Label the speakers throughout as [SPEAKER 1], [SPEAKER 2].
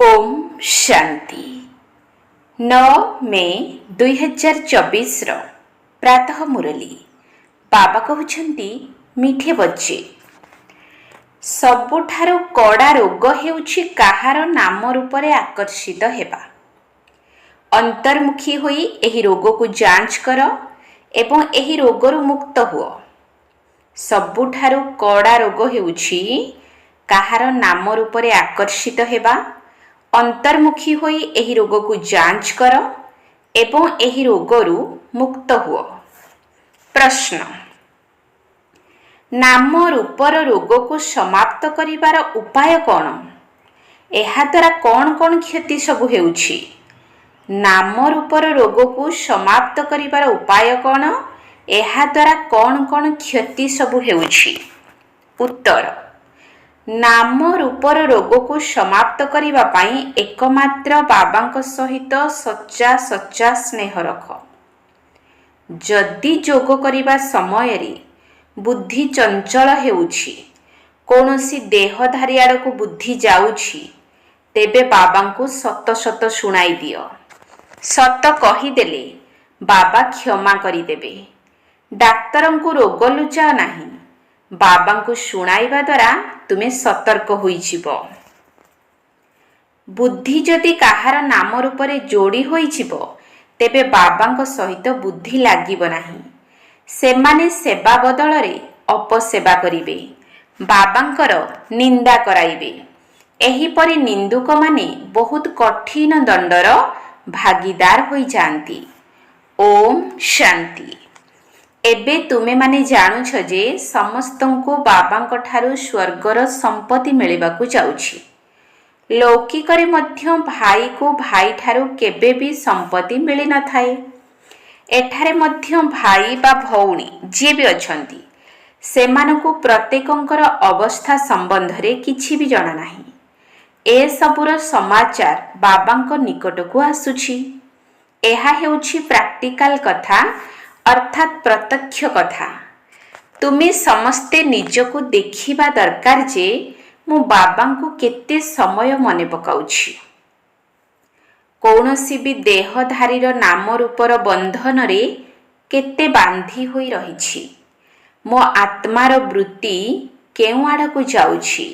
[SPEAKER 1] ओम शांति 9 मे 2024 प्रातः मुरली बाबा कहउछंती मिठे बच्चे सबुठारो कड़ा रोग हेउछि काहार नाम रूपरे आकर्षित हेबा। अंतर्मुखी होई एही रोग को जांच कर एवं एही रोगरु मुक्त हुओ। सबुठारो कड़ा रोग हेउछि काहार नाम रूपरे आकर्षित हेबा। अंतर्मुखी होई एही रोग को जांच कर एवं एही रोगरु मुक्त हुओ। प्रश्न, नाम रूपर रोग को समाप्त करिवार उपाय कौन? एहा द्वारा कौन कौन क्षति सबु हेउछि? नाम रूपर रोग को समाप्त करिवार उपाय कौन? एहा द्वारा कौन कौन क्षति सबु हेउछि? उत्तर, नाम रूपर रोग को समाप्त करिवा पाई एकमात्र बाबांक सहित सच्चा सच्चा स्नेह रख। जदि जोग करिवा समय रे बुद्धि चंचल हेउछि, कोनोसी देहधारी आड़को बुद्धि जाउछि, तेबे बाबांकु सत सत शुणाई दियो। सत कहीदेले बाबा क्षमा करिदेबे। डाक्तरंकु रोग लुचा नाही, बाबांकु शुणाइबा द्वारा तुमे सतर्क होइजिब। बुद्धि जदि काहार नाम रूपरे जोड़ी होइजिब, तेबे बाबांक सहित बुद्धि लागिब नाही। सेमाने सेवा बदलरे अपसेवा करिबे, बाबांकर निंदा कराइबे। एहीपरि निंदुक माने बहुत कठिन दंडर भागीदार होई जांती। ओम शांति। एबे तुमे माने जानुछ जे समस्तंको बाबांक ठारु स्वर्गर संपत्ति मिलिबाकु जाउछि। लौकिकरे मध्य भाई को भाई ठारु केबे भी संपत्ति मिली न थाए। एठारे मध्य भाई बा भौणी जे भी अछंती, सेमानकु प्रत्येकंकर अवस्था संबंधरे किछि भी जणा नाही। ए सबुर समाचार बाबांक निकटकु आसुछि। एहा हेउछि प्रैक्टिकल कथा, अर्थात प्रत्यक्ष कथा। तुमे समस्ते निजको देखिबा दरकार जे मु बाबांकु केते समय मने पकाउछि। कौनसी भी देहधारीर नाम रूपर बंधन रे केते बांधी होई रहिछि। मो आत्मार वृत्ति केउ आड़कु जाउछि।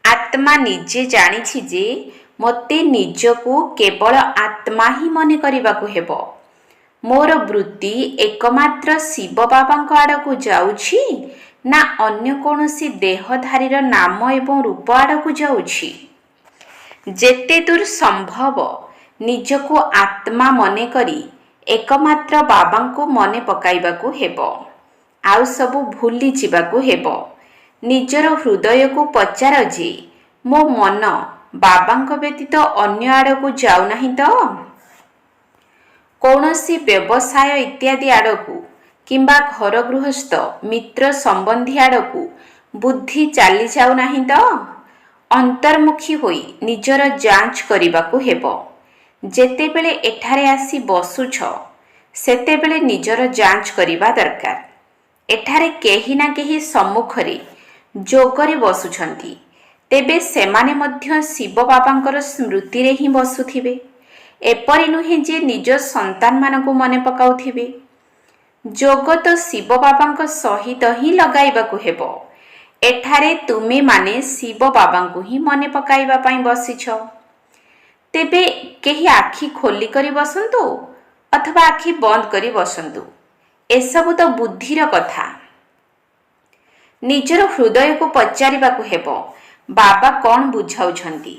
[SPEAKER 1] आत्मा निजे जानिछि जे मते निजको केवल आत्मा ही मने करिबाकु हेबो। मोर वृत्ति एकमात्र शिव बाबांक आड़कु जाउछि ना अन्य कौनसी देहधारीर नाम एवं रूप आड़कु जाउछि? जेते दूर संभव निजको आत्मा मने करी एकमात्र बाबांको मने पकाइबाकु हेबो। आउ सबु भूली जिबाकु हेबो। निजर हृदय को पचार जे मो मन बाबांक व्यतीत अन्य आड़कु जाउ नाही तो? कौनसी व्यवसाय इत्यादि आड़कु किंबा घर गृहस्थ मित्र संबंधी आड़कु बुद्धि चाली जाउ नाही तो? अंतर्मुखी होई निजर जांच करिबाकु हेबो। जेतेबेले एठारे आसी बसुछ, सेतेबेले निजर जांच करिबा दरकार। एठारे केही ना केही सम्मुखरे जोगरे बसुछंती, तेबे सेमाने मध्य शिव बाबांकर स्मृति रे ही बसुथिबे। एपरि नुहे जे निज संतान मानकु मने पकाउथिबे। जोग तो शिव बाबांक सहित ही लगाइबाकु हेबो। एठारे तुमे माने शिव बाबांकु ही मने पकाइबा पाई बसिछ। तेबे केही आखि खोली करी बसंतु अथवा आखि बंद करी बसंतु, एसबु तो बुद्धिर कथा। निजर हृदय को पचारिबाकु हेबो, बाबा कौन बुझाउछंती।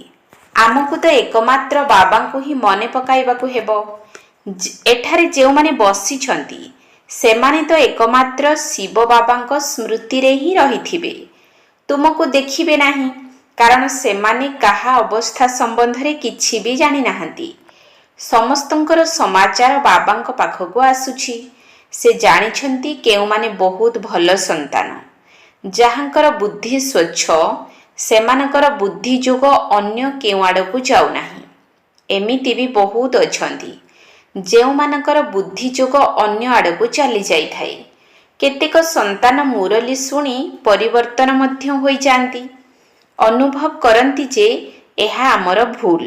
[SPEAKER 1] आमको तो एकमात्र बाबांकु ही मने पकाइबाकु हेबो। एठारे जेउ माने बसिछंती, सेमाने तो एकमात्र शिव बाबांक स्मृति रे ही रहिथिबे। तुमको देखिबे नाही, कारण सेमाने काहा अवस्था संबंधरे किछि भी जानि नाहंती। समस्तंकर समाचार बाबांक पाखको आसुछि। से जानिछंती केउ माने बहुत भल संतान, जाहांकर बुद्धि स्वच्छ, सेमानकर बुद्धि जोग अन्य केउ आड़कु जाउ नाही। एमिति भी बहुत अछंती जेउ मानकर बुद्धि जोग अन्य आड़कु चली जाई थाए। केतेक संतान मुरली शुणी परिवर्तन मध्य होई जांती। अनुभव करती जे ଏହା ଆମର ଭୁଲ।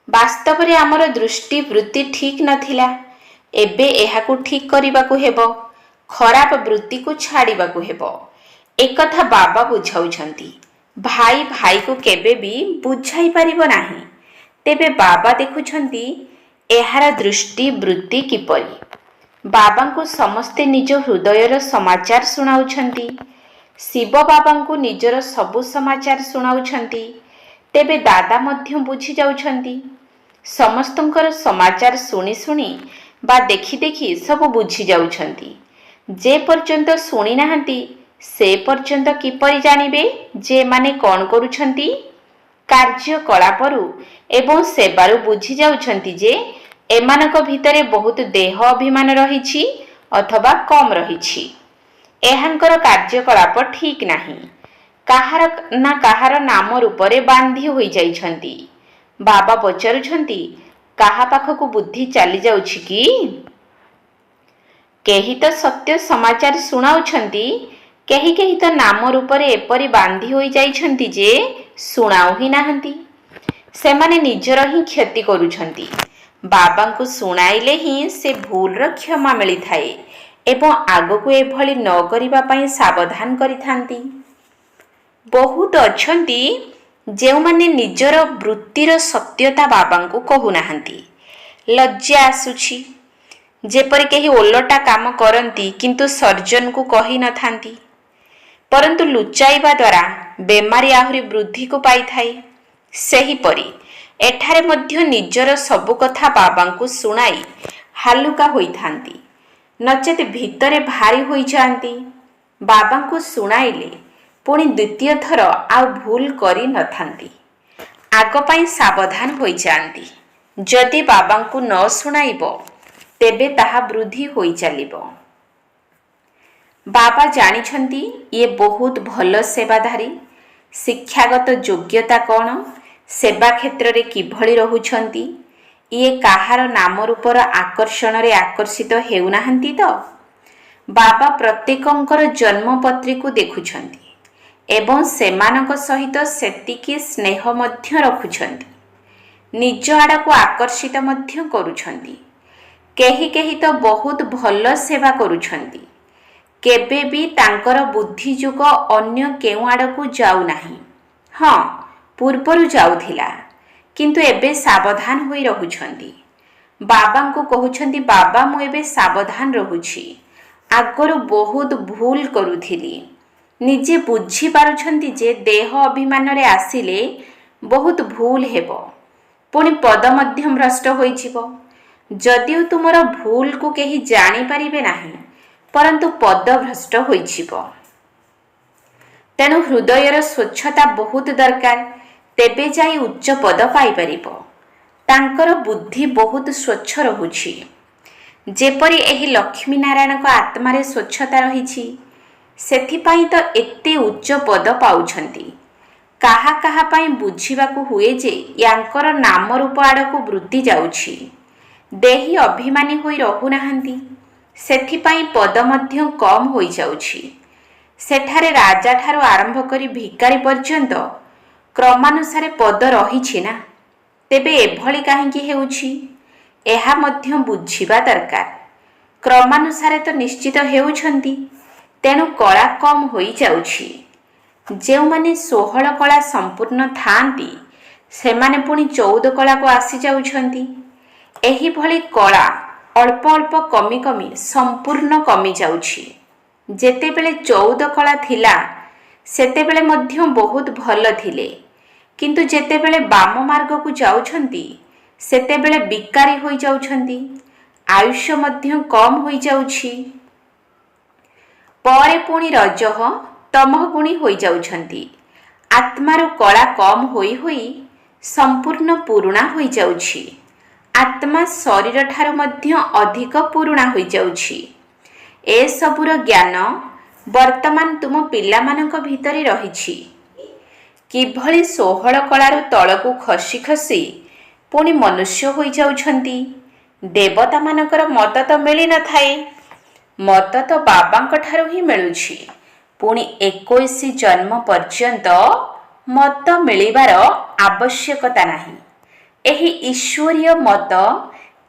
[SPEAKER 1] ବାସ୍ତବରେ ଆମର ଦୃଷ୍ଟି ବୃତ୍ତି ଠିକ୍ ନଥିଲା। ଏବେ ଏହାକୁ ଠିକ୍ କରିବାକୁ ହେବ। ଖରାପ ବୃତ୍ତିକୁ ଛାଡ଼ିବାକୁ ହେବ। ଏକଥା ବାବା ବୁଝାଉଛନ୍ତି। ଭାଇ ଭାଇକୁ କେବେ ବି ବୁଝାଇ ପାରିବ ନାହିଁ। ତେବେ ବାବା ଦେଖୁଛନ୍ତି ଏହାର ଦୃଷ୍ଟି ବୃତ୍ତି କିପରି। ବାବାଙ୍କୁ ସମସ୍ତେ ନିଜ ହୃଦୟର ସମାଚାର ଶୁଣାଉଛନ୍ତି। ଶିବ ବାବାଙ୍କୁ ନିଜର ସବୁ ସମାଚାର ଶୁଣାଉଛନ୍ତି। ତେବେ ଦାଦା ମଧ୍ୟ ବୁଝି ଯାଉଛନ୍ତି। ସମସ୍ତଙ୍କର ସମାଚାର ଶୁଣି ଶୁଣି ବା ଦେଖି ଦେଖି ସବୁ ବୁଝି ଯାଉଛନ୍ତି। ଯେ ପର୍ଯ୍ୟନ୍ତ ଶୁଣି ନାହାନ୍ତି ସେ ପର୍ଯ୍ୟନ୍ତ କିପରି ଜାଣିବେ ଯେ ଏମାନେ କ'ଣ କରୁଛନ୍ତି? କାର୍ଯ୍ୟକଳାପରୁ ଏବଂ ସେବାରୁ ବୁଝି ଯାଉଛନ୍ତି ଯେ ଏମାନଙ୍କ ଭିତରେ ବହୁତ ଦେହ ଅଭିମାନ ରହିଛି ଅଥବା କମ୍ ରହିଛି। ଏହାଙ୍କର କାର୍ଯ୍ୟକଳାପ ଠିକ୍ ନାହିଁ। କାହାର ନା କାହାର ନାମ ରୂପରେ ବାନ୍ଧି ହୋଇଯାଇଛନ୍ତି। ବାବା ପଚାରୁଛନ୍ତି, କାହା ପାଖକୁ ବୁଦ୍ଧି ଚାଲି ଯାଉଛି କି? କେହି ତ ସତ୍ୟ ସମାଚାର ଶୁଣାଉଛନ୍ତି, କେହି କେହି ତ ନାମ ରୂପରେ ଏପରି ବାନ୍ଧି ହୋଇଯାଇଛନ୍ତି ଯେ ଶୁଣାଉ ହିଁ ନାହାନ୍ତି। ସେମାନେ ନିଜର ହିଁ କ୍ଷତି କରୁଛନ୍ତି। ବାବାଙ୍କୁ ଶୁଣାଇଲେ ହିଁ ସେ ଭୁଲର କ୍ଷମା ମିଳିଥାଏ ଏବଂ ଆଗକୁ ଏଭଳି ନ କରିବା ପାଇଁ ସାବଧାନ କରିଥାନ୍ତି। ବହୁତ ଅଛନ୍ତି ଯେଉଁମାନେ ନିଜର ବୃତ୍ତିର ସତ୍ୟତା ବାବାଙ୍କୁ କହୁନାହାନ୍ତି। ଲଜ୍ଜା ଆସୁଛି। ଯେପରି କେହି ଓଲଟା କାମ କରନ୍ତି କିନ୍ତୁ ସର୍ଜନକୁ କହିନଥାନ୍ତି। ପରନ୍ତୁ ଲୁଚାଇବା ଦ୍ୱାରା ବେମାରୀ ଆହୁରି ବୃଦ୍ଧିକୁ ପାଇଥାଏ। ସେହିପରି ଏଠାରେ ମଧ୍ୟ ନିଜର ସବୁ କଥା ବାବାଙ୍କୁ ଶୁଣାଇ ହାଲୁକା ହୋଇଥାନ୍ତି, ନଚେତ୍ ଭିତରେ ଭାରି ହୋଇଯାଆନ୍ତି। ବାବାଙ୍କୁ ଶୁଣାଇଲେ ପୁଣି ଦ୍ୱିତୀୟ ଥର ଆଉ ଭୁଲ କରିନଥାନ୍ତି। ଆଗ ପାଇଁ ସାବଧାନ ହୋଇଯାଆନ୍ତି। ଯଦି ବାବାଙ୍କୁ ନ ଶୁଣାଇବ ତେବେ ତାହା ବୃଦ୍ଧି ହୋଇ ଚାଲିବ। ବାବା ଜାଣିଛନ୍ତି ଇଏ ବହୁତ ଭଲ ସେବାଧାରୀ। ଶିକ୍ଷାଗତ ଯୋଗ୍ୟତା କ'ଣ? ସେବା କ୍ଷେତ୍ରରେ କିଭଳି ରହୁଛନ୍ତି? ଇଏ କାହାର ନାମ ରୂପର ଆକର୍ଷଣରେ ଆକର୍ଷିତ ହେଉନାହାନ୍ତି ତ? ବାବା ପ୍ରତ୍ୟେକଙ୍କର ଜନ୍ମପତ୍ରୀକୁ ଦେଖୁଛନ୍ତି ଏବଂ ସେମାନଙ୍କ ସହିତ ସେତିକି ସ୍ନେହ ମଧ୍ୟ ରଖୁଛନ୍ତି। ନିଜ ଆଡ଼କୁ ଆକର୍ଷିତ ମଧ୍ୟ କରୁଛନ୍ତି। କେହି କେହି ତ ବହୁତ ଭଲ ସେବା କରୁଛନ୍ତି। କେବେ ବି ତାଙ୍କର ବୁଦ୍ଧି ଯୋଗ ଅନ୍ୟ କେଉଁ ଆଡ଼କୁ ଯାଉନାହିଁ। ହଁ, ପୂର୍ବରୁ ଯାଉଥିଲା, କିନ୍ତୁ ଏବେ ସାବଧାନ ହୋଇ ରହୁଛନ୍ତି। ବାବାଙ୍କୁ କହୁଛନ୍ତି, ବାବା ମୁଁ ଏବେ ସାବଧାନ ରହୁଛି। ଆଗରୁ ବହୁତ ଭୁଲ କରୁଥିଲି। ନିଜେ ବୁଝିପାରୁଛନ୍ତି ଯେ ଦେହ ଅଭିମାନରେ ଆସିଲେ ବହୁତ ଭୁଲ ହେବ। ପୁଣି ପଦ ମଧ୍ୟ ଭ୍ରଷ୍ଟ ହୋଇଯିବ। ଯଦିଓ ତୁମର ଭୁଲକୁ କେହି ଜାଣିପାରିବେ ନାହିଁ, ପରନ୍ତୁ ପଦଭ୍ରଷ୍ଟ ହୋଇଯିବ। ତେଣୁ ହୃଦୟର ସ୍ୱଚ୍ଛତା ବହୁତ ଦରକାର। ତେବେ ଯାଇ ଉଚ୍ଚ ପଦ ପାଇପାରିବ। ତାଙ୍କର ବୁଦ୍ଧି ବହୁତ ସ୍ୱଚ୍ଛ ରହୁଛି। ଯେପରି ଏହି ଲକ୍ଷ୍ମୀ ନାରାୟଣଙ୍କ ଆତ୍ମାରେ ସ୍ୱଚ୍ଛତା ରହିଛି, ସେଥିପାଇଁ ତ ଏତେ ଉଚ୍ଚ ପଦ ପାଉଛନ୍ତି। କାହା କାହା ପାଇଁ ବୁଝିବାକୁ ହୁଏ ଯେ ୟାଙ୍କର ନାମ ରୂପ ଆଡ଼କୁ ବୃତ୍ତି ଯାଉଛି। ଦେହୀ ଅଭିମାନୀ ହୋଇ ରହୁନାହାନ୍ତି, ସେଥିପାଇଁ ପଦ ମଧ୍ୟ କମ୍ ହୋଇଯାଉଛି। ସେଠାରେ ରାଜାଠାରୁ ଆରମ୍ଭ କରି ଭିକାରୀ ପର୍ଯ୍ୟନ୍ତ କ୍ରମାନୁସାରେ ପଦ ରହିଛି ନା। ତେବେ ଏଭଳି କାହିଁକି ହେଉଛି? ଏହା ମଧ୍ୟ ବୁଝିବା ଦରକାର। କ୍ରମାନୁସାରେ ତ ନିଶ୍ଚିତ ହେଉଛନ୍ତି, ତେଣୁ କଳା କମ୍ ହୋଇଯାଉଛି। ଯେଉଁମାନେ 16 କଳା ସମ୍ପୂର୍ଣ୍ଣ ଥାଆନ୍ତି ସେମାନେ ପୁଣି 14 କଳାକୁ ଆସିଯାଉଛନ୍ତି। ଏହିଭଳି କଳା ଅଳ୍ପ ଅଳ୍ପ କମି କମି ସମ୍ପୂର୍ଣ୍ଣ କମିଯାଉଛି। ଯେତେବେଳେ 14 କଳା ଥିଲା ସେତେବେଳେ ମଧ୍ୟ ବହୁତ ଭଲ ଥିଲେ, କିନ୍ତୁ ଯେତେବେଳେ ବାମ ମାର୍ଗକୁ ଯାଉଛନ୍ତି ସେତେବେଳେ ବିକାରୀ ହୋଇଯାଉଛନ୍ତି। ଆୟୁଷ ମଧ୍ୟ କମ୍ ହୋଇଯାଉଛି। ପରେ ପୁଣି ରଜଃ ତମଃ ଗୁଣୀ ହୋଇଯାଉଛନ୍ତି। ଆତ୍ମାରୁ କଳା କମ୍ ହୋଇ ହୋଇ ସମ୍ପୂର୍ଣ୍ଣ ପୁରୁଣା ହୋଇଯାଉଛି। ଆତ୍ମା ଶରୀର ଠାରୁ ମଧ୍ୟ ଅଧିକ ପୁରୁଣା ହୋଇଯାଉଛି। ଏସବୁର ଜ୍ଞାନ ବର୍ତ୍ତମାନ ତୁମ ପିଲାମାନଙ୍କ ଭିତରେ ରହିଛି। କିଭଳି 16 କଳାରୁ ତଳକୁ ଖସି ଖସି ପୁଣି ମନୁଷ୍ୟ ହୋଇଯାଉଛନ୍ତି। ଦେବତାମାନଙ୍କର ମତ ତ ମିଳିନଥାଏ। ମତ ତ ବାବାଙ୍କ ଠାରୁ ହିଁ ମିଳୁଛି। ପୁଣି 21 ଜନ୍ମ ପର୍ଯ୍ୟନ୍ତ ମତ ମିଳିବାର ଆବଶ୍ୟକତା ନାହିଁ। ଏହି ଈଶ୍ୱରୀୟ ମତ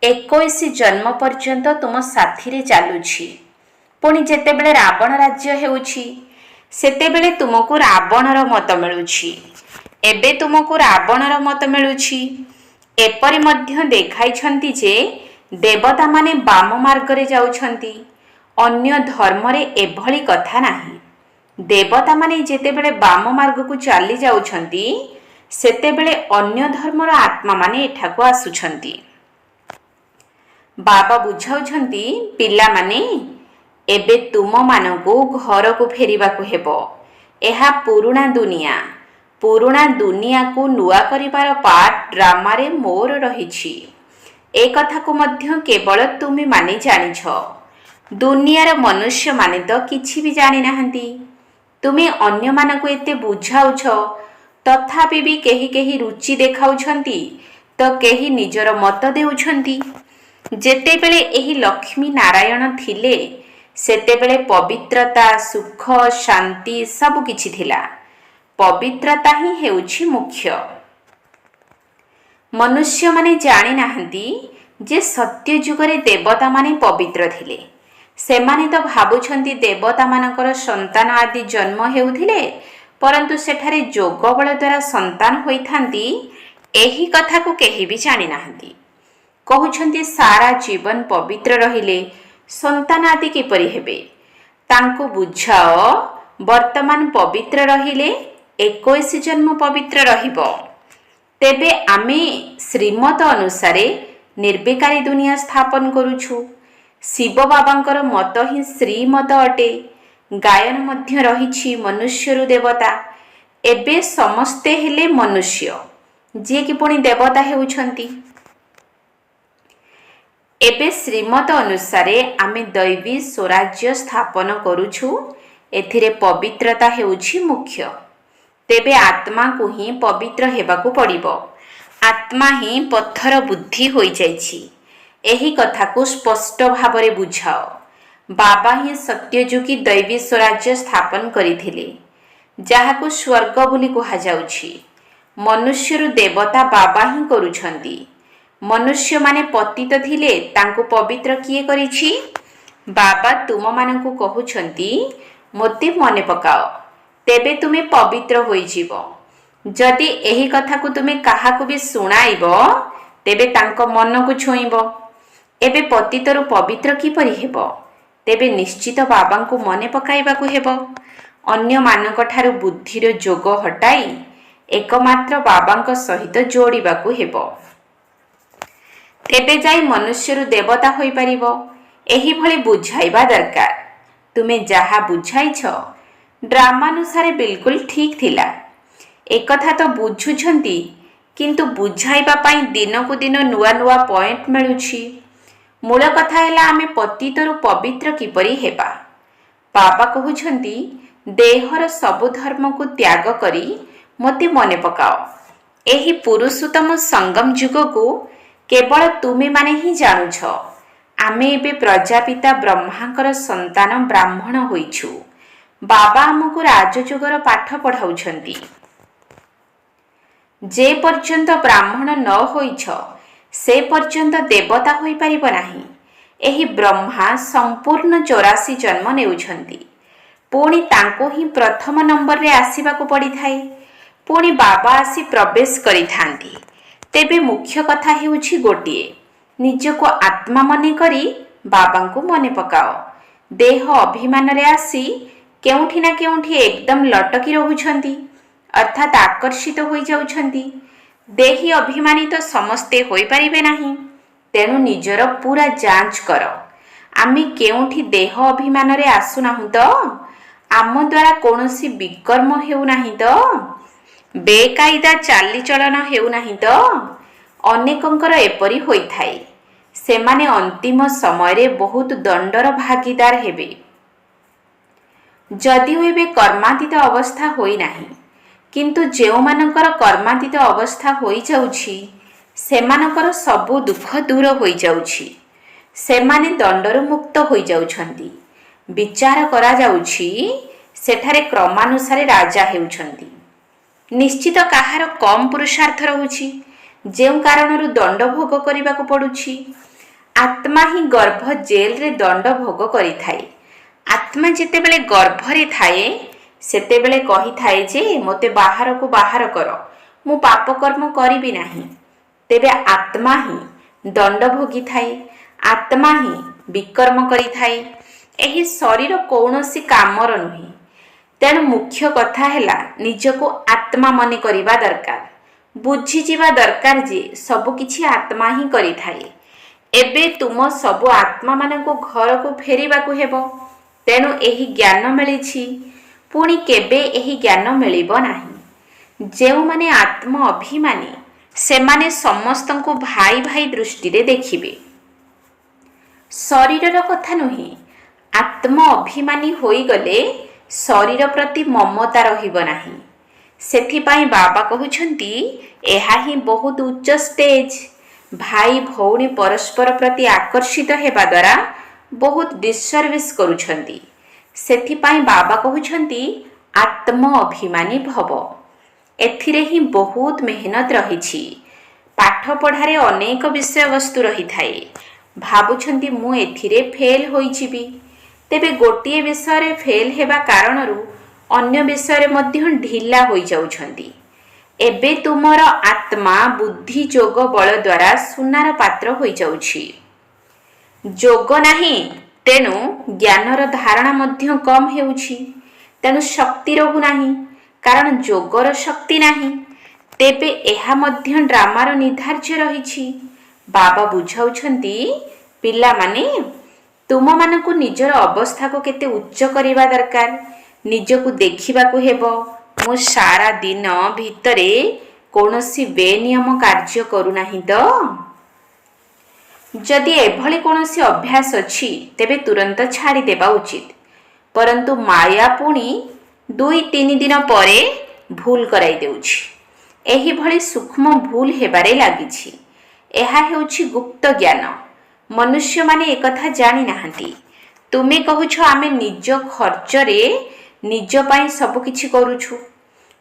[SPEAKER 1] 21 ଜନ୍ମ ପର୍ଯ୍ୟନ୍ତ ତୁମ ସାଥିରେ ଚାଲୁଛି। ପୁଣି ଯେତେବେଳେ ରାବଣ ରାଜ୍ୟ ହେଉଛି ସେତେବେଳେ ତୁମକୁ ରାବଣର ମତ ମିଳୁଛି। ଏବେ ତୁମକୁ ରାବଣର ମତ ମିଳୁଛି। ଏପରି ମଧ୍ୟ ଦେଖାଇଛନ୍ତି ଯେ ଦେବତାମାନେ ବାମ ମାର୍ଗରେ ଯାଉଛନ୍ତି। ଅନ୍ୟ ଧର୍ମରେ ଏଭଳି କଥା ନାହିଁ। ଦେବତାମାନେ ଯେତେବେଳେ ବାମ ମାର୍ଗକୁ ଚାଲି ଯାଉଛନ୍ତି ସେତେବେଳେ ଅନ୍ୟ ଧର୍ମର ଆତ୍ମାମାନେ ଏଠାକୁ ଆସୁଛନ୍ତି। ବାବା ବୁଝାଉଛନ୍ତି, ପିଲାମାନେ, ଏବେ ତୁମମାନଙ୍କୁ ଘରକୁ ଫେରିବାକୁ ହେବ। ଏହା ପୁରୁଣା ଦୁନିଆ। ପୁରୁଣା ଦୁନିଆକୁ ନୂଆ କରିବାର ପାର୍ଟ ଡ୍ରାମାରେ ମୋର ରହିଛି। ଏ କଥାକୁ ମଧ୍ୟ କେବଳ ତୁମେମାନେ ଜାଣିଛ। ଦୁନିଆର ମନୁଷ୍ୟମାନେ ତ କିଛି ବି ଜାଣିନାହାନ୍ତି। ତୁମେ ଅନ୍ୟମାନଙ୍କୁ ଏତେ ବୁଝାଉଛ, ତଥାପି ବି କେହି କେହି ରୁଚି ଦେଖାଉଛନ୍ତି ତ କେହି ନିଜର ମତ ଦେଉଛନ୍ତି। ଯେତେବେଳେ ଏହି ଲକ୍ଷ୍ମୀ ନାରାୟଣ ଥିଲେ ସେତେବେଳେ ପବିତ୍ରତା, ସୁଖ, ଶାନ୍ତି ସବୁ କିଛି ଥିଲା। ପବିତ୍ରତା ହିଁ ହେଉଛି ମୁଖ୍ୟ। ମନୁଷ୍ୟମାନେ ଜାଣିନାହାନ୍ତି ଯେ ସତ୍ୟ ଯୁଗରେ ଦେବତାମାନେ ପବିତ୍ର ଥିଲେ। ସେମାନେ ତ ଭାବୁଛନ୍ତି ଦେବତାମାନଙ୍କର ସନ୍ତାନ ଆଦି ଜନ୍ମ ହେଉଥିଲେ, ପରନ୍ତୁ ସେଠାରେ ଯୋଗ ବଳ ଦ୍ୱାରା ସନ୍ତାନ ହୋଇଥାନ୍ତି। ଏହି କଥାକୁ କେହି ବି ଜାଣିନାହାନ୍ତି। କହୁଛନ୍ତି ସାରା ଜୀବନ ପବିତ୍ର ରହିଲେ ସନ୍ତାନ ଆଦି କିପରି ହେବେ? ତାଙ୍କୁ ବୁଝାଅ, ବର୍ତ୍ତମାନ ପବିତ୍ର ରହିଲେ 21 ଜନ୍ମ ପବିତ୍ର ରହିବ। ତେବେ ଆମେ ଶ୍ରୀମତ ଅନୁସାରେ ନିର୍ବିକାରୀ ଦୁନିଆ ସ୍ଥାପନ କରୁଛୁ। ଶିବ ବାବାଙ୍କର ମତ ହିଁ ଶ୍ରୀମତ ଅଟେ। ଗାୟନ ମଧ୍ୟ ରହିଛି ମନୁଷ୍ୟରୁ ଦେବତା। ଏବେ ସମସ୍ତେ ହେଲେ ମନୁଷ୍ୟ, ଯିଏକି ପୁଣି ଦେବତା ହେଉଛନ୍ତି। ଏବେ ଶ୍ରୀମତ ଅନୁସାରେ ଆମେ ଦୈବୀ ସ୍ୱରାଜ୍ୟ ସ୍ଥାପନ କରୁଛୁ। ଏଥିରେ ପବିତ୍ରତା ହେଉଛି ମୁଖ୍ୟ। ତେବେ ଆତ୍ମାକୁ ହିଁ ପବିତ୍ର ହେବାକୁ ପଡ଼ିବ। ଆତ୍ମା ହିଁ ପଥର ବୁଦ୍ଧି ହୋଇଯାଇଛି। ଏହି କଥାକୁ ସ୍ପଷ୍ଟ ଭାବରେ ବୁଝାଅ। ବାବା ହିଁ ସତ୍ୟଯୁଗୀ ଦୈବୀ ସ୍ୱରାଜ୍ୟ ସ୍ଥାପନ କରିଥିଲେ, ଯାହାକୁ ସ୍ୱର୍ଗ ବୋଲି କୁହାଯାଉଛି। ମନୁଷ୍ୟରୁ ଦେବତା ବାବା ହିଁ କରୁଛନ୍ତି। ମନୁଷ୍ୟମାନେ ପତିତ ଥିଲେ, ତାଙ୍କୁ ପବିତ୍ର କିଏ କରିଛି? ବାବା ତୁମମାନଙ୍କୁ କହୁଛନ୍ତି, ମୋତେ ମନେ ପକାଅ, ତେବେ ତୁମେ ପବିତ୍ର ହୋଇଯିବ। ଯଦି ଏହି କଥାକୁ ତୁମେ କାହାକୁ ବି ଶୁଣାଇବ, ତେବେ ତାଙ୍କ ମନକୁ ଛୁଇଁବ। ଏବେ ପତିତରୁ ପବିତ୍ର କିପରି ହେବ? ତେବେ ନିଶ୍ଚିତ ବାବାଙ୍କୁ ମନେ ପକାଇବାକୁ ହେବ। ଅନ୍ୟମାନଙ୍କ ଠାରୁ ବୁଦ୍ଧିର ଯୋଗ ହଟାଇ ଏକମାତ୍ର ବାବାଙ୍କ ସହିତ ଯୋଡ଼ିବାକୁ ହେବ। ତେବେ ଯାଇ ମନୁଷ୍ୟରୁ ଦେବତା ହୋଇପାରିବ। ଏହିଭଳି ବୁଝାଇବା ଦରକାର। ତୁମେ ଯାହା ବୁଝାଇଛ ଡ୍ରାମାନୁସାରେ ବିଲକୁଲ ଠିକ୍ ଥିଲା। ଏକଥା ତ ବୁଝୁଛନ୍ତି, କିନ୍ତୁ ବୁଝାଇବା ପାଇଁ ଦିନକୁ ଦିନ ନୂଆ ନୂଆ ପଏଣ୍ଟ ମିଳୁଛି। ମୂଳ କଥା ହେଲା ଆମେ ପତିତରୁ ପବିତ୍ର କିପରି ହେବା। ବାବା କହୁଛନ୍ତି, ଦେହର ସବୁ ଧର୍ମକୁ ତ୍ୟାଗ କରି ମୋତେ ମନେ ପକାଅ। ଏହି ପୁରୁଷୋତ୍ତମ ସଙ୍ଗମ ଯୁଗକୁ କେବଳ ତୁମେମାନେ ହିଁ ଜାଣୁଛ। ଆମେ ଏବେ ପ୍ରଜାପିତା ବ୍ରହ୍ମାଙ୍କର ସନ୍ତାନ ବ୍ରାହ୍ମଣ ହୋଇଛୁ। ବାବା ଆମକୁ ରାଜଯୁଗର ପାଠ ପଢ଼ାଉଛନ୍ତି। ଯେ ପର୍ଯ୍ୟନ୍ତ ବ୍ରାହ୍ମଣ ନ ହୋଇଛ, ସେ ପର୍ଯ୍ୟନ୍ତ ଦେବତା ହୋଇପାରିବ ନାହିଁ। ଏହି ବ୍ରହ୍ମା ସମ୍ପୂର୍ଣ୍ଣ 84 ଜନ୍ମ ନେଉଛନ୍ତି। ପୁଣି ତାଙ୍କୁ ହିଁ ପ୍ରଥମ ନମ୍ବରରେ ଆସିବାକୁ ପଡ଼ିଥାଏ। ପୁଣି ବାବା ଆସି ପ୍ରବେଶ କରିଥାନ୍ତି। ତେବେ ମୁଖ୍ୟ କଥା ହେଉଛି ଗୋଟିଏ, ନିଜକୁ ଆତ୍ମା ମନେ କରି ବାବାଙ୍କୁ ମନେ ପକାଅ। ଦେହ ଅଭିମାନରେ ଆସି କେଉଁଠି ନା କେଉଁଠି ଏକଦମ ଲଟକି ରହୁଛନ୍ତି, ଅର୍ଥାତ୍ ଆକର୍ଷିତ ହୋଇଯାଉଛନ୍ତି। ଦେହୀ ଅଭିମାନୀ ତ ସମସ୍ତେ ହୋଇପାରିବେ ନାହିଁ। ତେଣୁ ନିଜର ପୁରା ଯାଞ୍ଚ କର। ଆମେ କେଉଁଠି ଦେହ ଅଭିମାନରେ ଆସୁନାହୁଁ ତ? ଆମ ଦ୍ୱାରା କୌଣସି ବିକର୍ମ ହେଉନାହିଁ ତ? ବେକାଇଦା ଚାଲିଚଳନ ହେଉନାହିଁ ତ? ଅନେକଙ୍କର ଏପରି ହୋଇଥାଏ। ସେମାନେ ଅନ୍ତିମ ସମୟରେ ବହୁତ ଦଣ୍ଡର ଭାଗିଦାର ହେବେ। ଯଦିଓ ଏବେ କର୍ମାତୀତ ଅବସ୍ଥା ହୋଇନାହିଁ, କିନ୍ତୁ ଯେଉଁମାନଙ୍କର କର୍ମାତୀତ ଅବସ୍ଥା ହୋଇଯାଉଛି ସେମାନଙ୍କର ସବୁ ଦୁଃଖ ଦୂର ହୋଇଯାଉଛି। ସେମାନେ ଦଣ୍ଡରୁ ମୁକ୍ତ ହୋଇଯାଉଛନ୍ତି। ବିଚାର କରାଯାଉଛି, ସେଠାରେ କ୍ରମାନୁସାରେ ରାଜା ହେଉଛନ୍ତି। ନିଶ୍ଚିତ କାହାର କମ୍ ପୁରୁଷାର୍ଥ ରହୁଛି, ଯେଉଁ କାରଣରୁ ଦଣ୍ଡ ଭୋଗ କରିବାକୁ ପଡ଼ୁଛି। ଆତ୍ମା ହିଁ ଗର୍ଭ ଜେଲରେ ଦଣ୍ଡ ଭୋଗ କରିଥାଏ। ଆତ୍ମା ଯେତେବେଳେ ଗର୍ଭରେ ଥାଏ ସେତେବେଳେ କହିଥାଏ ଯେ ମୋତେ ବାହାରକୁ ବାହାର କର, ମୁଁ ପାପକର୍ମ କରିବି ନାହିଁ। ତେବେ ଆତ୍ମା ହିଁ ଦଣ୍ଡ ଭୋଗିଥାଏ, ଆତ୍ମା ହିଁ ବିକର୍ମ କରିଥାଏ। ଏହି ଶରୀର କୌଣସି କାମର ନୁହେଁ। ତେଣୁ ମୁଖ୍ୟ କଥା ହେଲା ନିଜକୁ ଆତ୍ମା ମନେ କରିବା ଦରକାର, ବୁଝିଯିବା ଦରକାର ଯେ ସବୁକିଛି ଆତ୍ମା ହିଁ କରିଥାଏ। ଏବେ ତୁମ ସବୁ ଆତ୍ମାମାନଙ୍କୁ ଘରକୁ ଫେରିବାକୁ ହେବ। ତେଣୁ ଏହି ଜ୍ଞାନ ମିଳିଛି, ପୁଣି କେବେ ଏହି ଜ୍ଞାନ ମିଳିବ ନାହିଁ। ଯେଉଁମାନେ ଆତ୍ମ ଅଭିମାନୀ ସେମାନେ ସମସ୍ତଙ୍କୁ ଭାଇ ଭାଇ ଦୃଷ୍ଟିରେ ଦେଖିବେ। ଶରୀରର କଥା ନୁହେଁ, ଆତ୍ମ ଅଭିମାନୀ ହୋଇଗଲେ ଶରୀର ପ୍ରତି ମମତା ରହିବ ନାହିଁ। ସେଥିପାଇଁ ବାବା କହୁଛନ୍ତି ଏହା ହିଁ ବହୁତ ଉଚ୍ଚ ଷ୍ଟେଜ। ଭାଇ ଭଉଣୀ ପରସ୍ପର ପ୍ରତି ଆକର୍ଷିତ ହେବା ଦ୍ୱାରା ବହୁତ ଡିସସର୍ଭିସ କରୁଛନ୍ତି। ସେଥିପାଇଁ ବାବା କହୁଛନ୍ତି ଆତ୍ମ ଅଭିମାନୀ ଭବ। ଏଥିରେ ହିଁ ବହୁତ ମେହନତ ରହିଛି। ପାଠ ପଢ଼ାରେ ଅନେକ ବିଷୟବସ୍ତୁ ରହିଥାଏ। ଭାବୁଛନ୍ତି ମୁଁ ଏଥିରେ ଫେଲ ହୋଇଯିବି। ତେବେ ଗୋଟିଏ ବିଷୟରେ ଫେଲ ହେବା କାରଣରୁ ଅନ୍ୟ ବିଷୟରେ ମଧ୍ୟ ଢିଲା ହୋଇଯାଉଛନ୍ତି। ଏବେ ତୁମର ଆତ୍ମା ବୁଦ୍ଧି ଯୋଗ ବଳ ଦ୍ୱାରା ସୁନାର ପାତ୍ର ହୋଇଯାଉଛି। ଯୋଗ ନାହିଁ, ତେଣୁ ଜ୍ଞାନର ଧାରଣା ମଧ୍ୟ କମ୍ ହେଉଛି। ତେଣୁ ଶକ୍ତି ରହୁନାହିଁ, କାରଣ ଯୋଗର ଶକ୍ତି ନାହିଁ। ତେବେ ଏହା ମଧ୍ୟ ଡ୍ରାମାର ନିର୍ଦ୍ଧାର୍ଯ୍ୟ ରହିଛି। ବାବା ବୁଝାଉଛନ୍ତି ପିଲାମାନେ, ତୁମମାନଙ୍କୁ ନିଜର ଅବସ୍ଥାକୁ କେତେ ଉଚ୍ଚ କରିବା ଦରକାର। ନିଜକୁ ଦେଖିବାକୁ ହେବ, ମୁଁ ସାରା ଦିନ ଭିତରେ କୌଣସି ବେନିୟମ କାର୍ଯ୍ୟ କରୁନାହିଁ ତ? ଯଦି ଏଭଳି କୌଣସି ଅଭ୍ୟାସ ଅଛି ତେବେ ତୁରନ୍ତ ଛାଡ଼ିଦେବା ଉଚିତ। ପରନ୍ତୁ ମାୟା ପୁଣି 2-3 ଦିନ ପରେ ଭୁଲ କରାଇ ଦେଉଛି। ଏହିଭଳି ସୂକ୍ଷ୍ମ ଭୁଲ ହେବାରେ ଲାଗିଛି। ଏହା ହେଉଛି ଗୁପ୍ତ ଜ୍ଞାନ। ମନୁଷ୍ୟମାନେ ଏକଥା ଜାଣିନାହାନ୍ତି। ତୁମେ କହୁଛ ଆମେ ନିଜ ଖର୍ଚ୍ଚରେ ନିଜ ପାଇଁ ସବୁ କିଛି କରୁଛୁ,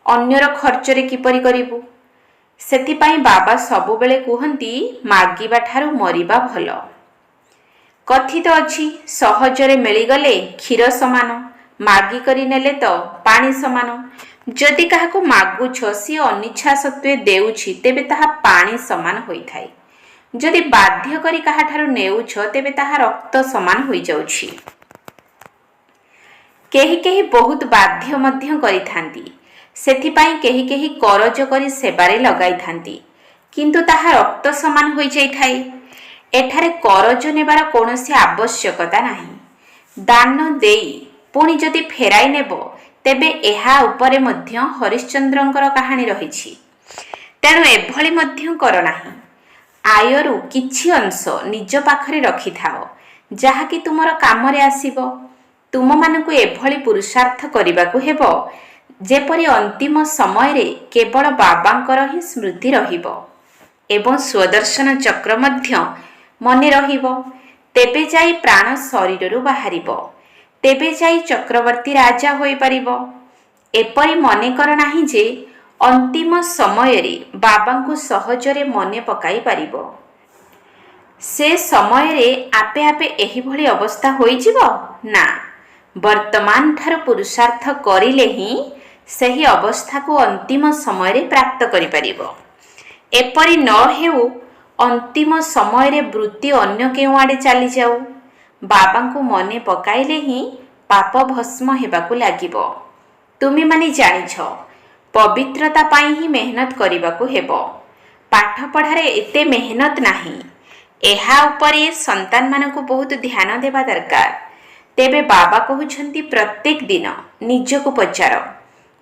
[SPEAKER 1] ଅନ୍ୟର ଖର୍ଚ୍ଚରେ କିପରି କରିବୁ? ସେଥିପାଇଁ ବାବା ସବୁବେଳେ କୁହନ୍ତି ମାଗିବା ଠାରୁ ମରିବା ଭଲ। କଥିତ ଅଛି ସହଜରେ ମିଳିଗଲେ କ୍ଷୀର ସମାନ, ମାଗି କରି ନେଲେ ତ ପାଣି ସମାନ। ଯଦି କାହାକୁ ମାଗୁଛ ସିଏ ଅନିଚ୍ଛା ସତ୍ତ୍ୱେ ଦେଉଛି ତେବେ ତାହା ପାଣି ସମାନ ହୋଇଥାଏ। ଯଦି ବାଧ୍ୟ କରି କାହାଠାରୁ ନେଉଛ ତେବେ ତାହା ରକ୍ତ ସମାନ ହୋଇଯାଉଛି। କେହି କେହି ବହୁତ ବାଧ୍ୟ ମଧ୍ୟ କରିଥାନ୍ତି। ସେଥିପାଇଁ କେହି କେହି କରଜ କରି ସେବାରେ ଲଗାଇଥାନ୍ତି, କିନ୍ତୁ ତାହା ରକ୍ତ ସମାନ ହୋଇଯାଇଥାଏ। ଏଠାରେ କରଜ ନେବାର କୌଣସି ଆବଶ୍ୟକତା ନାହିଁ। ଦାନ ଦେଇ ପୁଣି ଯଦି ଫେରାଇ ନେବ ତେବେ ଏହା ଉପରେ ମଧ୍ୟ ହରିଶ୍ଚନ୍ଦ୍ରଙ୍କର କାହାଣୀ ରହିଛି। ତେଣୁ ଏଭଳି ମଧ୍ୟ କର ନାହିଁ। ଆୟରୁ କିଛି ଅଂଶ ନିଜ ପାଖରେ ରଖିଥାଅ, ଯାହାକି ତୁମର କାମରେ ଆସିବ। ତୁମମାନଙ୍କୁ ଏଭଳି ପୁରୁଷାର୍ଥ କରିବାକୁ ହେବ ଯେପରି ଅନ୍ତିମ ସମୟରେ କେବଳ ବାବାଙ୍କର ହିଁ ସ୍ମୃତି ରହିବ ଏବଂ ସ୍ୱଦର୍ଶନ ଚକ୍ର ମଧ୍ୟ ମନେ ରହିବ। ତେବେ ଯାଇ ପ୍ରାଣ ଶରୀରରୁ ବାହାରିବ, ତେବେ ଯାଇ ଚକ୍ରବର୍ତ୍ତୀ ରାଜା ହୋଇପାରିବ। ଏପରି ମନେକର ନାହିଁ ଯେ ଅନ୍ତିମ ସମୟରେ ବାବାଙ୍କୁ ସହଜରେ ମନେ ପକାଇ ପାରିବ। ସେ ସମୟରେ ଆପେ ଆପେ ଏହିଭଳି ଅବସ୍ଥା ହୋଇଯିବ ନା। ବର୍ତ୍ତମାନ ଠାରୁ ପୁରୁଷାର୍ଥ କରିଲେ ହିଁ ସେହି ଅବସ୍ଥାକୁ ଅନ୍ତିମ ସମୟରେ ପ୍ରାପ୍ତ କରିପାରିବ। ଏପରି ନ ହେଉ ଅନ୍ତିମ ସମୟରେ ବୃତ୍ତି ଅନ୍ୟ କେଉଁ ଆଡ଼େ ଚାଲିଯାଉ। ବାବାଙ୍କୁ ମନେ ପକାଇଲେ ହିଁ ପାପ ଭସ୍ମ ହେବାକୁ ଲାଗିବ। ତୁମେମାନେ ଜାଣିଛ ପବିତ୍ରତା ପାଇଁ ହିଁ ମେହନତ କରିବାକୁ ହେବ। ପାଠ ପଢ଼ାରେ ଏତେ ମେହନତ ନାହିଁ। ଏହା ଉପରେ ସନ୍ତାନମାନଙ୍କୁ ବହୁତ ଧ୍ୟାନ ଦେବା ଦରକାର। ତେବେ ବାବା କହୁଛନ୍ତି ପ୍ରତ୍ୟେକ ଦିନ ନିଜକୁ ପଚାର,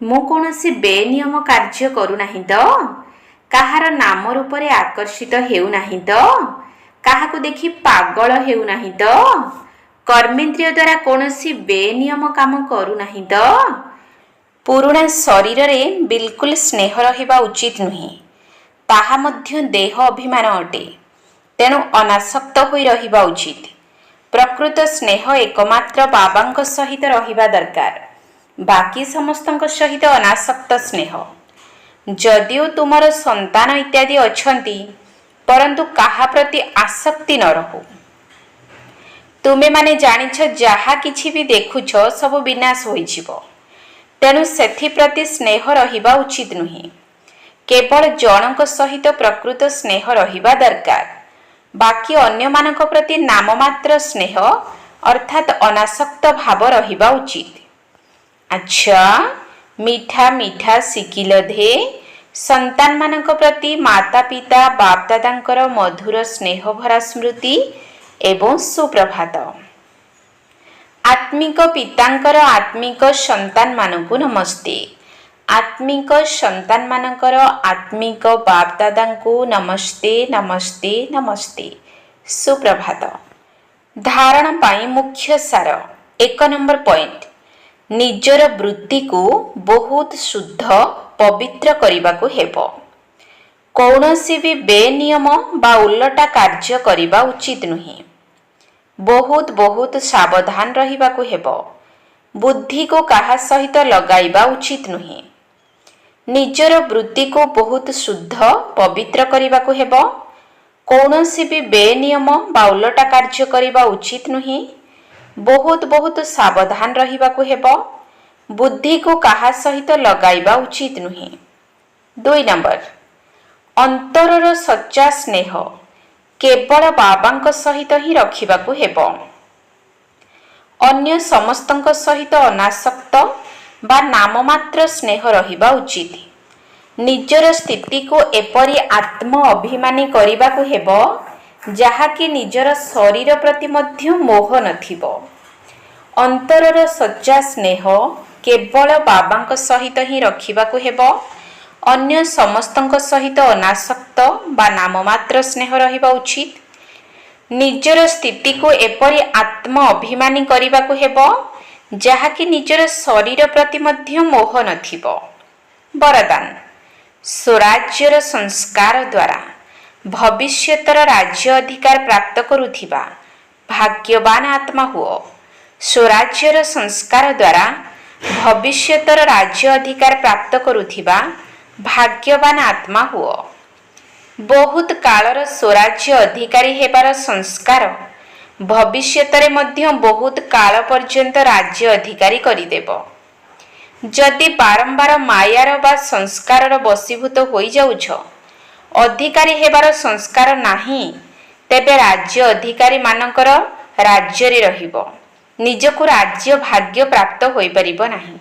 [SPEAKER 1] ମୁଁ କୌଣସି ବେନିୟମ କାର୍ଯ୍ୟ କରୁନାହିଁ ତ? କାହାର ନାମ ରୂପରେ ଆକର୍ଷିତ ହେଉନାହିଁ ତ? କାହାକୁ ଦେଖି ପାଗଳ ହେଉନାହିଁ ତ? କର୍ମେନ୍ଦ୍ରିୟ ଦ୍ୱାରା କୌଣସି ବେନିୟମ କାମ କରୁନାହିଁ ତ? ପୁରୁଣା ଶରୀରରେ ବିଲକୁଲ ସ୍ନେହ ରହିବା ଉଚିତ ନୁହେଁ। ତାହା ମଧ୍ୟ ଦେହ ଅଭିମାନ ଅଟେ। ତେଣୁ ଅନାସକ୍ତ ହୋଇ ରହିବା ଉଚିତ। ପ୍ରକୃତ ସ୍ନେହ ଏକମାତ୍ର ବାବାଙ୍କ ସହିତ ରହିବା ଦରକାର। ବାକି ସମସ୍ତଙ୍କ ସହିତ ଅନାସକ୍ତ ସ୍ନେହ। ଯଦିଓ ତୁମର ସନ୍ତାନ ଇତ୍ୟାଦି ଅଛନ୍ତି, ପରନ୍ତୁ କାହା ପ୍ରତି ଆସକ୍ତି ନ ରହୁ। ତୁମେମାନେ ଜାଣିଛ ଯାହା କିଛି ବି ଦେଖୁଛ ସବୁ ବିନାଶ ହୋଇଯିବ। ତେଣୁ ସେଥିପ୍ରତି ସ୍ନେହ ରହିବା ଉଚିତ ନୁହେଁ। କେବଳ ଜଣଙ୍କ ସହିତ ପ୍ରକୃତ ସ୍ନେହ ରହିବା ଦରକାର। ବାକି ଅନ୍ୟମାନଙ୍କ ପ୍ରତି ନାମମାତ୍ର ସ୍ନେହ ଅର୍ଥାତ୍ ଅନାସକ୍ତ ଭାବ ରହିବା ଉଚିତ। ଆଚ୍ଛା, ମିଠା ମିଠା ଶିଖିଲ ଧେ। ସନ୍ତାନମାନଙ୍କ ପ୍ରତି ମାତା ପିତା ବାପଦାଦାଙ୍କର ମଧୁର ସ୍ନେହଭରା ସ୍ମୃତି ଏବଂ ସୁପ୍ରଭାତ। ଆତ୍ମିକ ପିତାଙ୍କର ଆତ୍ମିକ ସନ୍ତାନମାନଙ୍କୁ ନମସ୍ତେ। ଆତ୍ମିକ ସନ୍ତାନମାନଙ୍କର ଆତ୍ମିକ ବାପଦାଦାଙ୍କୁ ନମସ୍ତେ ନମସ୍ତେ ନମସ୍ତେ। ସୁପ୍ରଭାତ। ଧାରଣ ପାଇଁ ମୁଖ୍ୟ ସାର। 1 ନମ୍ବର ପଏଣ୍ଟ, ନିଜର ବୃତ୍ତିକୁ ବହୁତ ଶୁଦ୍ଧ ପବିତ୍ର କରିବାକୁ ହେବ। କୌଣସି ବି ବେନିୟମ ବା ଓଲଟା କାର୍ଯ୍ୟ କରିବା ଉଚିତ ନୁହେଁ। ବହୁତ ବହୁତ ସାବଧାନ ରହିବାକୁ ହେବ। ବୁଦ୍ଧିକୁ କାହା ସହିତ ଲଗାଇବା ଉଚିତ ନୁହେଁ। ନିଜର ବୃତ୍ତିକୁ ବହୁତ ଶୁଦ୍ଧ ପବିତ୍ର କରିବାକୁ ହେବ। କୌଣସି ବି ବେନିୟମ ବା ଓଲଟା କାର୍ଯ୍ୟ କରିବା ଉଚିତ ନୁହେଁ। ବହୁତ ବହୁତ ସାବଧାନ ରହିବାକୁ ହେବ। ବୁଦ୍ଧିକୁ କାହା ସହିତ ଲଗାଇବା ଉଚିତ ନୁହେଁ। 2 ନମ୍ବର, ଅନ୍ତରର ସଚ୍ଚା ସ୍ନେହ କେବଳ ବାବାଙ୍କ ସହିତ ହିଁ ରଖିବାକୁ ହେବ। ଅନ୍ୟ ସମସ୍ତଙ୍କ ସହିତ ଅନାସକ୍ତ ବା ନାମମାତ୍ର ସ୍ନେହ ରହିବା ଉଚିତ। ନିଜର ସ୍ଥିତିକୁ ଏପରି ଆତ୍ମ ଅଭିମାନୀ କରିବାକୁ ହେବ ଯାହାକି ନିଜର ଶରୀର ପ୍ରତି ମଧ୍ୟ ମୋହ ନଥିବ। ଅନ୍ତରର ସଚ୍ଚା ସ୍ନେହ କେବଳ ବାବାଙ୍କ ସହିତ ହିଁ ରଖିବାକୁ ହେବ। ଅନ୍ୟ ସମସ୍ତଙ୍କ ସହିତ ଅନାସକ୍ତ ବା ନାମମାତ୍ର ସ୍ନେହ ରହିବା ଉଚିତ। ନିଜର ସ୍ଥିତିକୁ ଏପରି ଆତ୍ମ ଅଭିମାନୀ କରିବାକୁ ହେବ ଯାହାକି ନିଜର ଶରୀର ପ୍ରତି ମଧ୍ୟ ମୋହ ନଥିବ। ବରଦାନ, ସ୍ୱରାଜ୍ୟର ସଂସ୍କାର ଦ୍ୱାରା ଭବିଷ୍ୟତର ରାଜ୍ୟ ଅଧିକାର ପ୍ରାପ୍ତ କରୁଥିବା ଭାଗ୍ୟବାନ ଆତ୍ମା ହୁଅ। ସ୍ୱରାଜ୍ୟର ସଂସ୍କାର ଦ୍ୱାରା ଭବିଷ୍ୟତର ରାଜ୍ୟ ଅଧିକାର ପ୍ରାପ୍ତ କରୁଥିବା ଭାଗ୍ୟବାନ ଆତ୍ମା ହୁଅ। ବହୁତ କାଳର ସ୍ୱରାଜ୍ୟ ଅଧିକାରୀ ହେବାର ସଂସ୍କାର ଭବିଷ୍ୟତରେ ମଧ୍ୟ ବହୁତ କାଳ ପର୍ଯ୍ୟନ୍ତ ରାଜ୍ୟ ଅଧିକାରୀ କରିଦେବ। ଯଦି ବାରମ୍ବାର ମାୟାର ବା ସଂସ୍କାରର ବଶୀଭୂତ ହୋଇଯାଉଛ, ଅଧିକାରୀ ହେବାର ସଂସ୍କାର ନାହିଁ, ତେବେ ରାଜ୍ୟ ଅଧିକାରୀମାନଙ୍କର ରାଜ୍ୟରେ ରହିବ। ନିଜକୁ ରାଜ୍ୟ ଭାଗ୍ୟ ପ୍ରାପ୍ତ ହୋଇପାରିବ ନାହିଁ।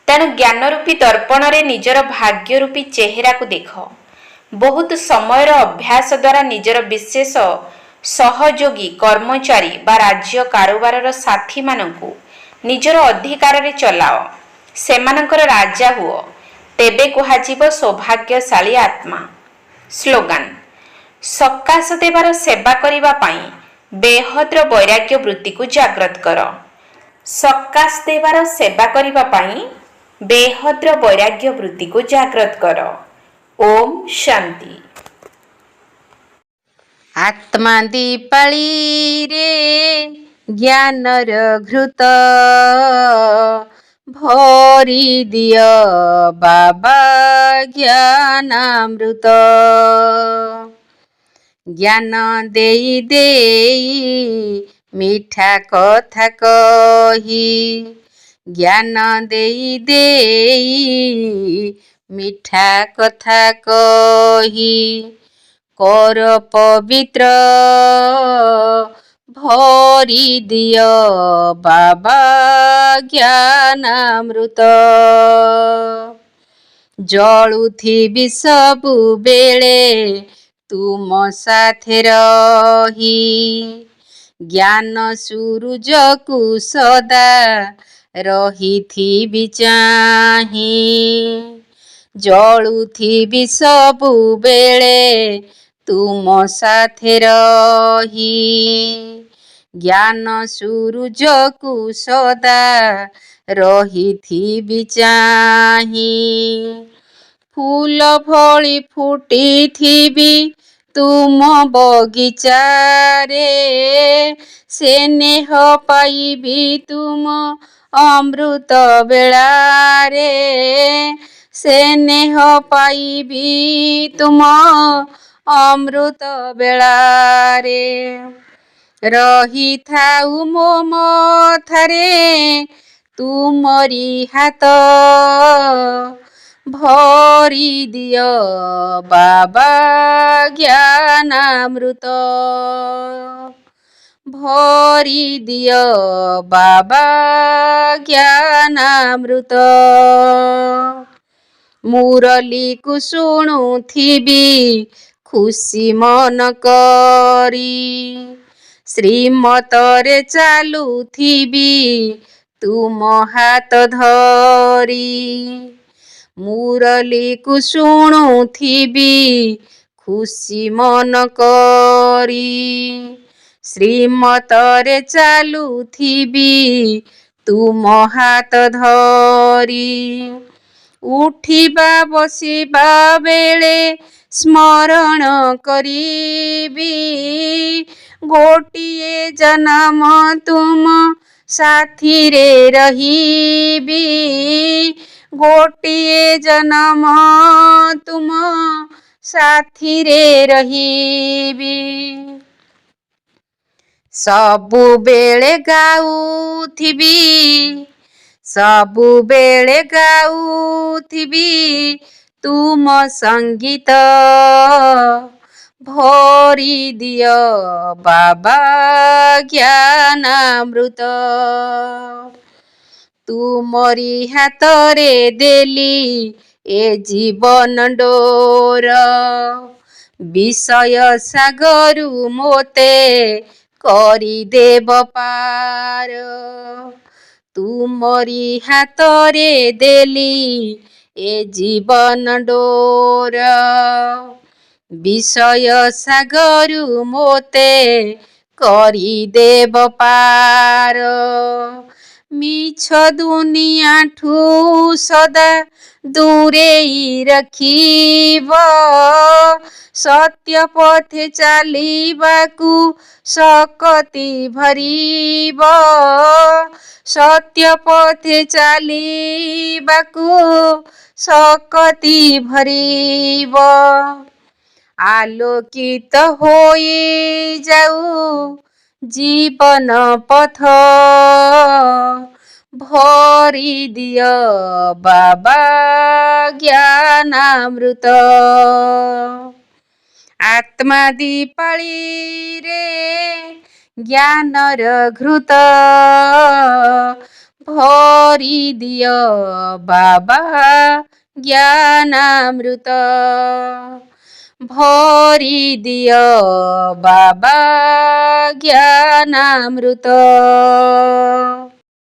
[SPEAKER 1] ତେଣୁ ଜ୍ଞାନରୂପୀ ଦର୍ପଣରେ ନିଜର ଭାଗ୍ୟରୂପୀ ଚେହେରାକୁ ଦେଖ। ବହୁତ ସମୟର ଅଭ୍ୟାସ ଦ୍ୱାରା ନିଜର ବିଶେଷ ସହଯୋଗୀ କର୍ମଚାରୀ ବା ରାଜ୍ୟ କାରବାରର ସାଥୀମାନଙ୍କୁ ନିଜର ଅଧିକାରରେ ଚଲାଅ। ସେମାନଙ୍କର ରାଜା ହୁଅ। ତେବେ କୁହାଯିବ ସୌଭାଗ୍ୟଶାଳୀ ଆତ୍ମା। ସ୍ଲୋଗାନ, ସକାଶ ଦେବାର ସେବା କରିବା ପାଇଁ ବେହଦ୍ର ବୈରାଗ୍ୟ ବୃତ୍ତିକୁ ଜାଗ୍ରତ କର। ସକାଶ ଦେବାର ସେବା କରିବା ପାଇଁ ବେହଦ୍ର ବୈରାଗ୍ୟ ବୃତ୍ତିକୁ ଜାଗ୍ରତ କର। ଓମ୍ ଶାନ୍ତି।
[SPEAKER 2] ଆତ୍ମା ଦୀପାଳିରେ ଜ୍ଞାନର ଘୃତ ଭରି ଦିଅ ବାବା ଜ୍ଞାନାମୃତ। ଜ୍ଞାନ ଦେଇ ଦେଇ ମିଠା କଥା କହି, ଜ୍ଞାନ ଦେଇ ଦେଇ ମିଠା କଥା କହି କର ପବିତ୍ର ଭରି ଦିଅ ବାବା ଜ୍ଞାନାମୃତ। ଜଳୁଥିବି ସବୁବେଳେ ତୁମ ସାଥେ ରହି, ଜ୍ଞାନ ସୁରୁଜକୁ ସଦା ରହିଥିବି ଚାହିଁ। ଜଳୁଥିବି ସବୁବେଳେ ତୁମ ସାଥେ ରହି, ଜ୍ଞାନ ସୁରୁଜକୁ ସଦା ରହିଥିବି ଚାହିଁ। ଫୁଲ ଭଳି ଫୁଟିଥିବି ତୁମ ବଗିଚାରେ, ସ୍ନେହ ପାଇବି ତୁମ ଅମୃତ ବେଳାରେ। ସ୍ନେହ ପାଇବି ତୁମ ଅମୃତ ବେଳାରେ। ରହିଥାଉ ମୋ ମଥାରେ ତୁମରି ହାତ, ଭରି ଦିଅ ବାବା ଜ୍ଞାନାମୃତ। ଭରି ଦିଅ ବାବା ଜ୍ଞାନାମୃତ। ମୁରଲୀକୁ ଶୁଣୁଥିବି ଖୁସି ମନ କରି, ଶ୍ରୀମତରେ ଚାଲୁଥିବି ତୁମ ହାତ ଧରି। ମୁରଲୀକୁ ଶୁଣୁଥିବି ଖୁସି ମନ କରି, ଶ୍ରୀମତରେ ଚାଲୁଥିବି ତୁମ ହାତ ଧରି। ଉଠିବା ବସିବା ବେଳେ ସ୍ମରଣ କରିବି, ଗୋଟିଏ ଜନମ ତୁମ ସାଥିରେ ରହିବି। ଗୋଟିଏ ଜନମ ତୁମ ସାଥିରେ ରହିବି। ସବୁବେଳେ ଗାଉଥିବି, ସବୁବେଳେ ଗାଉଥିବି ତୁମ ସଙ୍ଗୀତ। ଭରି ଦିଅ ବାବା ଜ୍ଞାନାମୃତ। ତୁମରି ହାତରେ ଦେଲି ଏ ଜୀବନ ଡୋର, ବିଷୟ ସାଗରୁ ମୋତେ କରିଦେବ ପାର। ତୁମରି ହାତରେ ଦେଲି ଏ ଜୀବନ ଡୋର, ବିଷୟ ସାଗରୁ ମୋତେ କରିଦେବ ପାର। ମିଛ ଦୁନିଆଠୁ ସଦା ଦୂରେଇ ରଖିବ, ସତ୍ୟ ପଥେ ଚାଲିବାକୁ ଶକ୍ତି ଭରିବ। ସତ୍ୟ ପଥେ ଚାଲିବାକୁ ଶକ୍ତି ଭରିବ। ଆଲୋକିତ ହୋଇଯାଉ ଜୀବନ ପଥ, ଭରି ଦିଅ ବାବା ଜ୍ଞାନାମୃତ। ଆତ୍ମା ଦୀପାଳିରେ ଜ୍ଞାନର ଘୃତ, ଭରି ଦିଅ ବାବା ଜ୍ଞାନାମୃତ। ଭରି ଦିଅ ବାବା ଜ୍ଞାନାମୃତ।